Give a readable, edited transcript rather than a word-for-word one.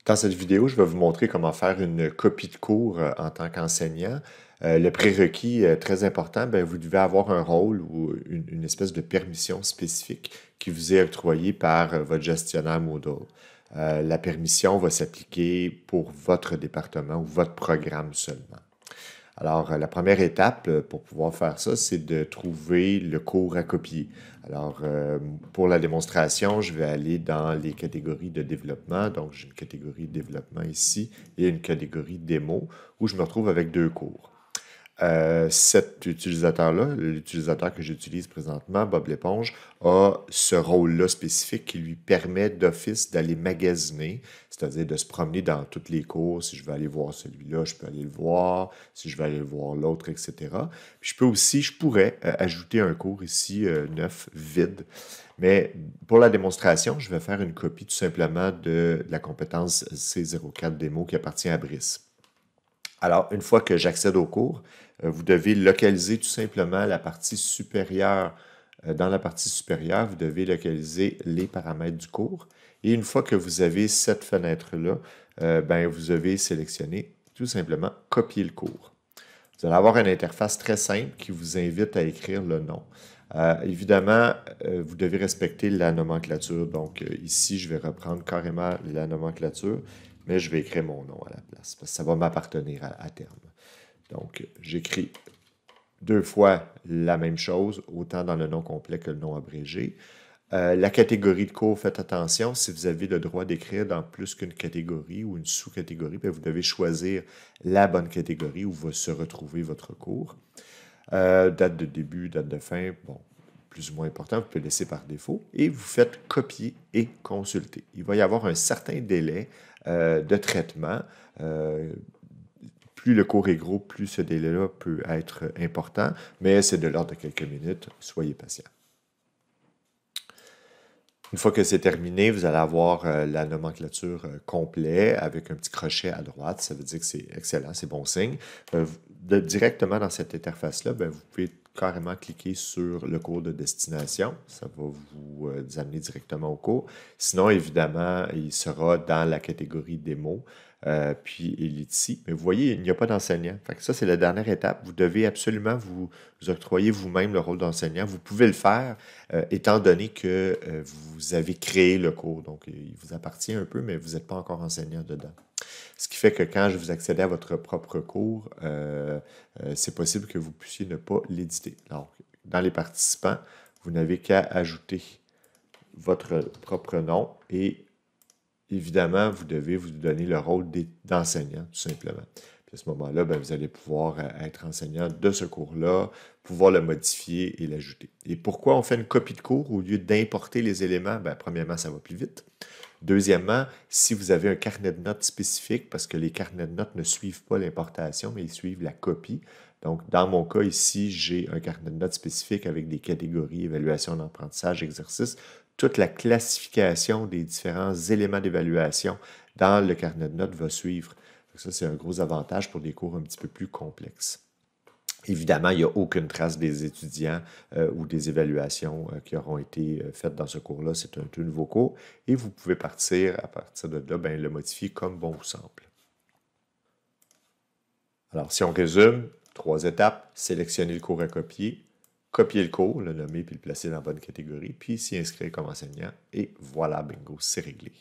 Dans cette vidéo, je vais vous montrer comment faire une copie de cours en tant qu'enseignant. Le prérequis très important, ben, vous devez avoir un rôle ou une espèce de permission spécifique qui vous est octroyée par votre gestionnaire Moodle. La permission va s'appliquer pour votre département ou votre programme seulement. Alors, la première étape pour pouvoir faire ça, c'est de trouver le cours à copier. Alors, pour la démonstration, je vais aller dans les catégories de développement. Donc, j'ai une catégorie développement ici et une catégorie démo où je me retrouve avec deux cours. Cet utilisateur-là, l'utilisateur que j'utilise présentement, Bob l'éponge, a ce rôle-là spécifique qui lui permet d'office d'aller magasiner, c'est-à-dire de se promener dans tous les cours. Si je veux aller voir celui-là, je peux aller le voir. Si je veux aller voir l'autre, etc. Puis je pourrais ajouter un cours ici, neuf, vide. Mais pour la démonstration, je vais faire une copie tout simplement de la compétence C04 démo qui appartient à Brice. Alors, une fois que j'accède au cours, vous devez localiser tout simplement la partie supérieure. Dans la partie supérieure, vous devez localiser les paramètres du cours. Et une fois que vous avez cette fenêtre-là, ben, vous devez sélectionner tout simplement copier le cours. Vous allez avoir une interface très simple qui vous invite à écrire le nom. Évidemment, vous devez respecter la nomenclature. Donc, ici, je vais reprendre carrément la nomenclature, mais je vais écrire mon nom à la place, parce que ça va m'appartenir à terme. Donc, j'écris deux fois la même chose, autant dans le nom complet que le nom abrégé. La catégorie de cours, faites attention, si vous avez le droit d'écrire dans plus qu'une catégorie ou une sous-catégorie, vous devez choisir la bonne catégorie où va se retrouver votre cours. Date de début, date de fin, bon, plus ou moins important, vous pouvez laisser par défaut. Et vous faites copier et consulter. Il va y avoir un certain délai de traitement. Plus le cours est gros, plus ce délai-là peut être important, mais c'est de l'ordre de quelques minutes. Soyez patient. Une fois que c'est terminé, vous allez avoir la nomenclature complète avec un petit crochet à droite. Ça veut dire que c'est excellent, c'est bon signe. Directement dans cette interface-là, ben, vous pouvez carrément cliquer sur le cours de destination. Ça va vous amener directement au cours. Sinon, évidemment, il sera dans la catégorie démo. Puis il est ici. Mais vous voyez, il n'y a pas d'enseignant. Fait que ça, c'est la dernière étape. Vous devez absolument vous octroyer vous-même le rôle d'enseignant. Vous pouvez le faire étant donné que vous avez créé le cours. Donc, il vous appartient un peu, mais vous n'êtes pas encore enseignant dedans. Ce qui fait que quand je vous accédez à votre propre cours, c'est possible que vous puissiez ne pas l'éditer. Alors, dans les participants, vous n'avez qu'à ajouter votre propre nom et évidemment, vous devez vous donner le rôle d'enseignant, tout simplement. Puis à ce moment-là, ben, vous allez pouvoir être enseignant de ce cours-là, pouvoir le modifier et l'ajouter. Et pourquoi on fait une copie de cours au lieu d'importer les éléments? Ben, premièrement, ça va plus vite. Deuxièmement, si vous avez un carnet de notes spécifique, parce que les carnets de notes ne suivent pas l'importation, mais ils suivent la copie. Donc, dans mon cas ici, j'ai un carnet de notes spécifique avec des catégories, évaluation d'apprentissage, exercice, toute la classification des différents éléments d'évaluation dans le carnet de notes va suivre. Donc ça, c'est un gros avantage pour des cours un petit peu plus complexes. Évidemment, il n'y a aucune trace des étudiants ou des évaluations qui auront été faites dans ce cours-là. C'est un tout nouveau cours et vous pouvez partir, à partir de là, ben, le modifier comme bon vous semble. Alors, si on résume, 3 étapes, sélectionner le cours à copier, copier le cours, le nommer puis le placer dans la bonne catégorie, puis s'y inscrire comme enseignant et voilà, bingo, c'est réglé.